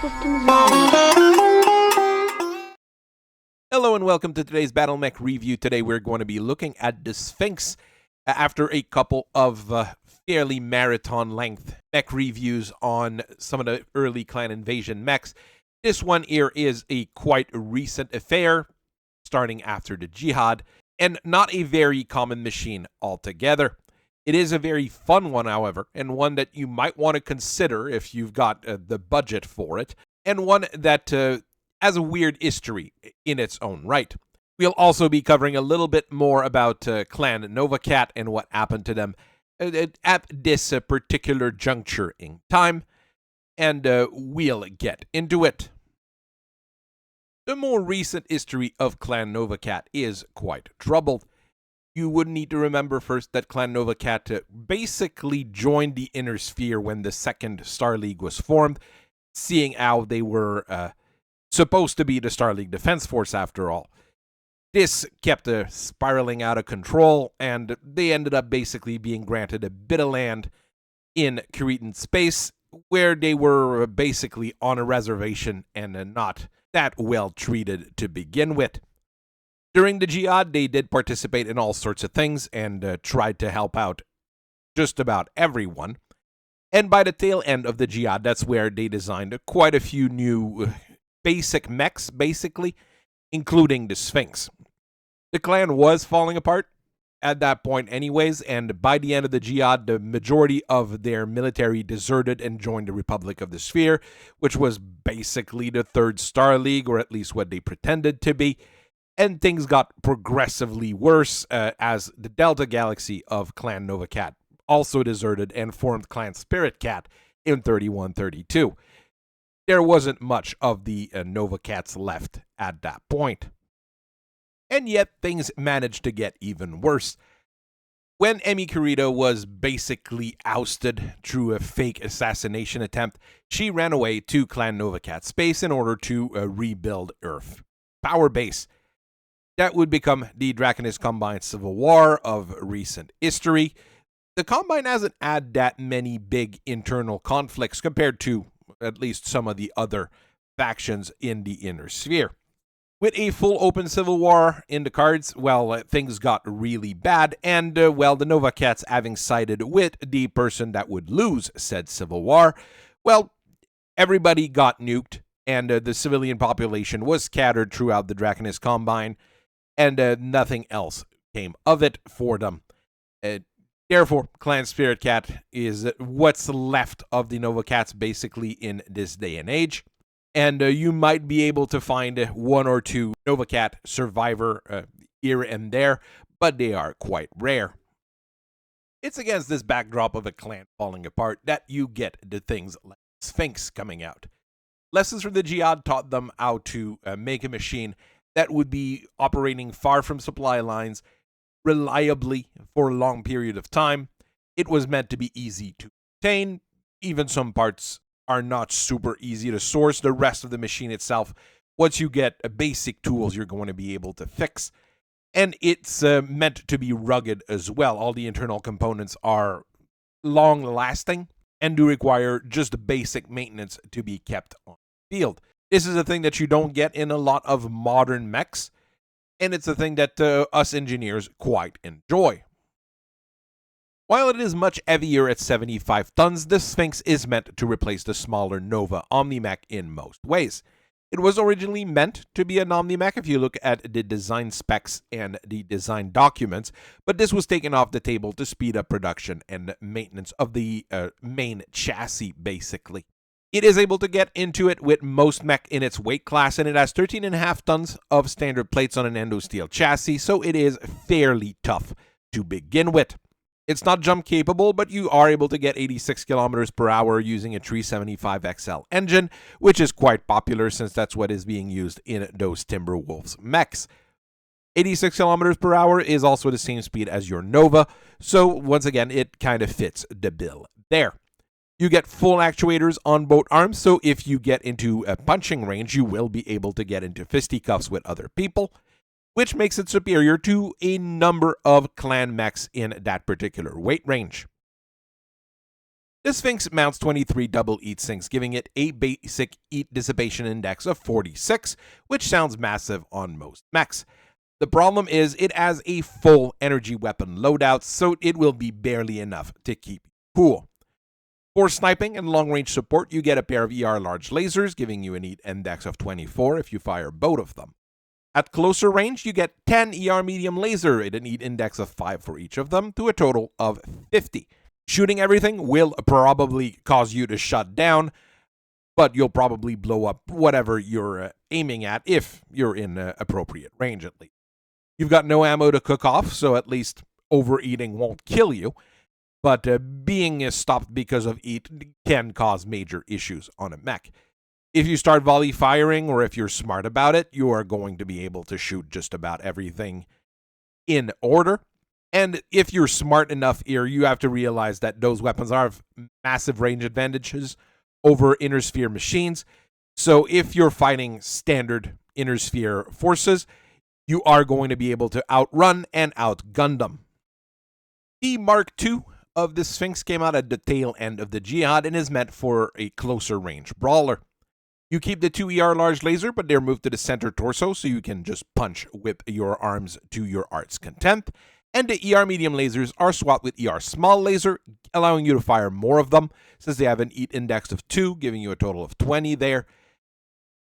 systems nominated. Hello and welcome to today's Battle Mech review. Today we're going to be looking at the Sphinx after a couple of fairly marathon length mech reviews on some of the early clan invasion mechs. This one here is a quite recent affair, starting after the Jihad, and not a very common machine altogether. It is a very fun one, however, and one that you might want to consider if you've got the budget for it, and one that has a weird history in its own right. We'll also be covering a little bit more about Clan Novacat and what happened to them at this particular juncture in time, and we'll get into it. The more recent history of Clan Novacat is quite troubled. You would need to remember first that Clan Novacat basically joined the Inner Sphere when the Second Star League was formed, seeing how they were supposed to be the Star League Defense Force after all. This kept spiraling out of control, and they ended up basically being granted a bit of land in Curtin space, where they were basically on a reservation and not that well treated to begin with. During the Jihad, they did participate in all sorts of things and tried to help out just about everyone. And by the tail end of the Jihad, that's where they designed quite a few new basic mechs, basically, including the Sphinx. The clan was falling apart at that point anyways, and by the end of the Jihad, the majority of their military deserted and joined the Republic of the Sphere, which was basically the Third Star League, or at least what they pretended to be. And things got progressively worse as the Delta Galaxy of Clan Novacat also deserted and formed Clan Spirit Cat in 31-32. There wasn't much of the Novacats left at that point. And yet things managed to get even worse. When Mechwarrior was basically ousted through a fake assassination attempt, she ran away to Clan Novacat space in order to rebuild Earth power base. That would become the Draconis Combine Civil War of recent history. The Combine hasn't had that many big internal conflicts compared to at least some of the other factions in the Inner Sphere. With a full open civil war in the cards, well, things got really bad, and, the Novacats having sided with the person that would lose said civil war, well, everybody got nuked, and the civilian population was scattered throughout the Draconis Combine, and nothing else came of it for them. Therefore, Clan Spirit Cat is what's left of the Novacats basically in this day and age. And you might be able to find one or two Novacat survivor here and there, but they are quite rare. It's against this backdrop of a clan falling apart that you get the things like Sphinx coming out. Lessons from the Jihad taught them how to make a machine that would be operating far from supply lines reliably for a long period of time. It was meant to be easy to obtain. Even some parts are not super easy to source. The rest of the machine itself, once you get basic tools, you're going to be able to fix. And it's meant to be rugged as well. All the internal components are long-lasting and do require just basic maintenance to be kept on the field. This is a thing that you don't get in a lot of modern mechs, and it's a thing that us engineers quite enjoy. While it is much heavier at 75 tons, the Sphinx is meant to replace the smaller Nova Omnimech in most ways. It was originally meant to be an Omnimech if you look at the design specs and the design documents, but this was taken off the table to speed up production and maintenance of the main chassis, basically. It is able to get into it with most mech in its weight class, and it has 13.5 tons of standard plates on an endo-steel chassis, so it is fairly tough to begin with. It's not jump capable, but you are able to get 86 kilometers per hour using a 375XL engine, which is quite popular since that's what is being used in those Timberwolves mechs. 86 kilometers per hour is also the same speed as your Nova, so once again, it kind of fits the bill there. You get full actuators on both arms, so if you get into a punching range, you will be able to get into fisticuffs with other people, which makes it superior to a number of clan mechs in that particular weight range. The Sphinx mounts 23 double heat sinks, giving it a basic heat dissipation index of 46, which sounds massive on most mechs. The problem is it has a full energy weapon loadout, so it will be barely enough to keep you cool. For sniping and long-range support, you get a pair of ER large lasers, giving you an heat index of 24 if you fire both of them. At closer range, you get 10 ER medium laser at an heat index of 5 for each of them, to a total of 50. Shooting everything will probably cause you to shut down, but you'll probably blow up whatever you're aiming at if you're in appropriate range at least. You've got no ammo to cook off, so at least overeating won't kill you, but being stopped because of heat can cause major issues on a mech. If you start volley firing, or if you're smart about it, you are going to be able to shoot just about everything in order. And if you're smart enough here, you have to realize that those weapons have massive range advantages over inner sphere machines. So if you're fighting standard inner sphere forces, you are going to be able to outrun and outgun them. The Mark II of the Sphinx came out at the tail end of the Jihad and is meant for a closer range brawler. You keep the 2 ER large laser, but they're moved to the center torso, so you can just punch whip your arms to your heart's content. And the ER medium lasers are swapped with ER small laser, allowing you to fire more of them, since they have an heat index of 2, giving you a total of 20 there.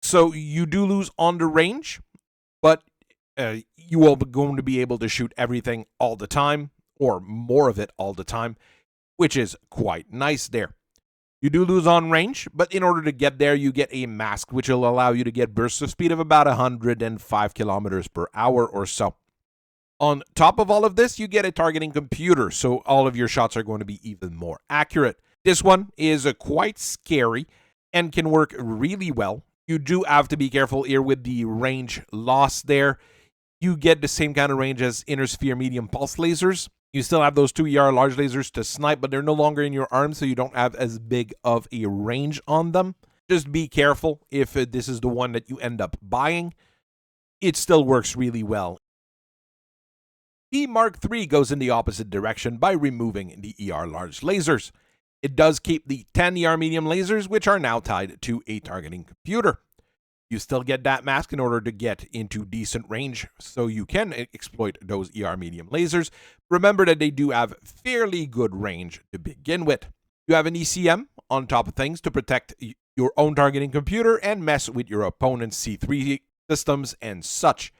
So you do lose on the range, but you will be going to be able to shoot everything all the time, or more of it all the time, which is quite nice there. You do lose on range, but in order to get there, you get a mask, which will allow you to get bursts of speed of about 105 kilometers per hour or so. On top of all of this, you get a targeting computer, so all of your shots are going to be even more accurate. This one is quite scary and can work really well. You do have to be careful here with the range loss there. You get the same kind of range as inner sphere medium pulse lasers. You still have those 2 ER large lasers to snipe, but they're no longer in your arm, so you don't have as big of a range on them. Just be careful if this is the one that you end up buying. It still works really well. The Mark III goes in the opposite direction by removing the ER large lasers. It does keep the 10 ER medium lasers, which are now tied to a targeting computer. You still get that mask in order to get into decent range, so you can exploit those ER medium lasers. Remember that they do have fairly good range to begin with. You have an ECM on top of things to protect your own targeting computer and mess with your opponent's C3 systems and such.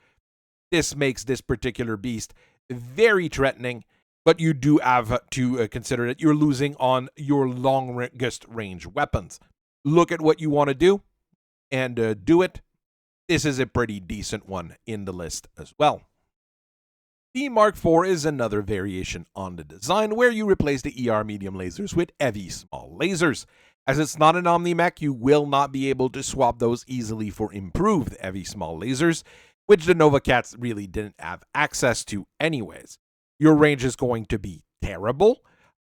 This makes this particular beast very threatening, but you do have to consider that you're losing on your longest range weapons. Look at what you want to do and do it. This is a pretty decent one in the list as well. The Mark IV is another variation on the design where you replace the ER medium lasers with heavy small lasers. As it's not an Omni mech, you will not be able to swap those easily for improved heavy small lasers, which the Novacats really didn't have access to anyways. Your range is going to be terrible,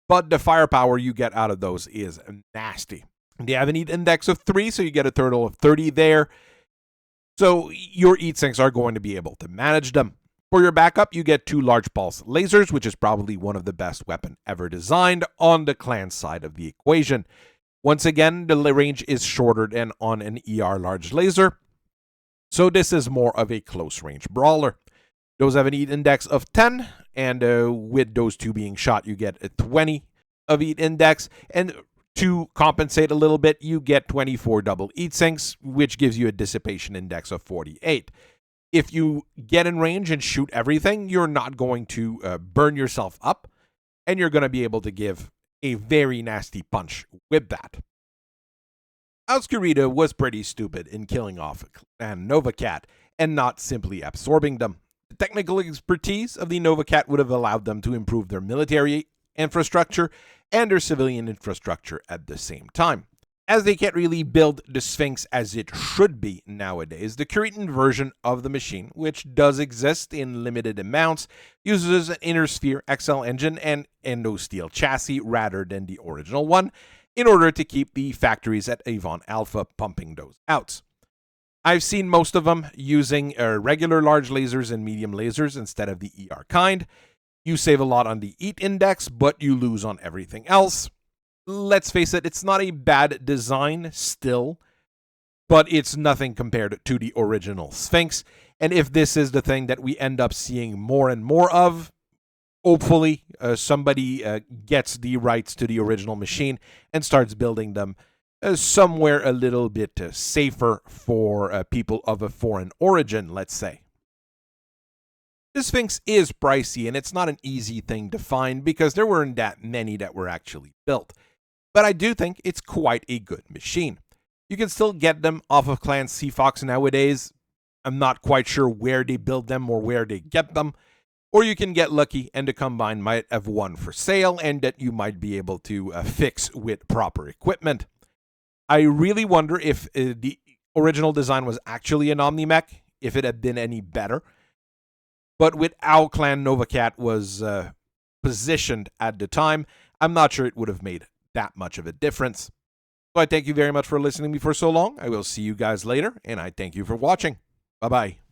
but the firepower you get out of those is nasty. They have an heat index of 3, so you get a total of 30 there. So your heat sinks are going to be able to manage them. For your backup, you get 2 large pulse lasers, which is probably one of the best weapons ever designed on the clan side of the equation. Once again, the range is shorter than on an ER large laser, so this is more of a close-range brawler. Those have an heat index of 10, and with those 2 being shot, you get a 20 of heat index. And to compensate a little bit, you get 24 double heat sinks, which gives you a dissipation index of 48. If you get in range and shoot everything, you're not going to burn yourself up, and you're going to be able to give a very nasty punch with that. Auscarita was pretty stupid in killing off Clan Novacat and not simply absorbing them. The technical expertise of the Novacat would have allowed them to improve their military infrastructure and their civilian infrastructure at the same time. As they can't really build the Sphinx as it should be nowadays, the Curtin version of the machine, which does exist in limited amounts, uses an inner sphere XL engine and endo-steel chassis rather than the original one, in order to keep the factories at Avon Alpha pumping those out. I've seen most of them using regular large lasers and medium lasers instead of the ER kind. You save a lot on the heat index, but you lose on everything else. let's face it, it's not a bad design still, but it's nothing compared to the original Sphinx. And if this is the thing that we end up seeing more and more of, hopefully somebody gets the rights to the original machine and starts building them somewhere a little bit safer for people of a foreign origin, let's say. The Sphinx is pricey, and it's not an easy thing to find because there weren't that many that were actually built. But I do think it's quite a good machine. You can still get them off of Clan Seafox nowadays. I'm not quite sure where they build them or where they get them. Or you can get lucky and the Combine might have one for sale and that you might be able to fix with proper equipment. I really wonder if the original design was actually an Omni-Mech, if it had been any better. But with how Clan Novacat was positioned at the time, I'm not sure it would have made that much of a difference. So I thank you very much for listening to me for so long. I will see you guys later, and I thank you for watching. Bye-bye.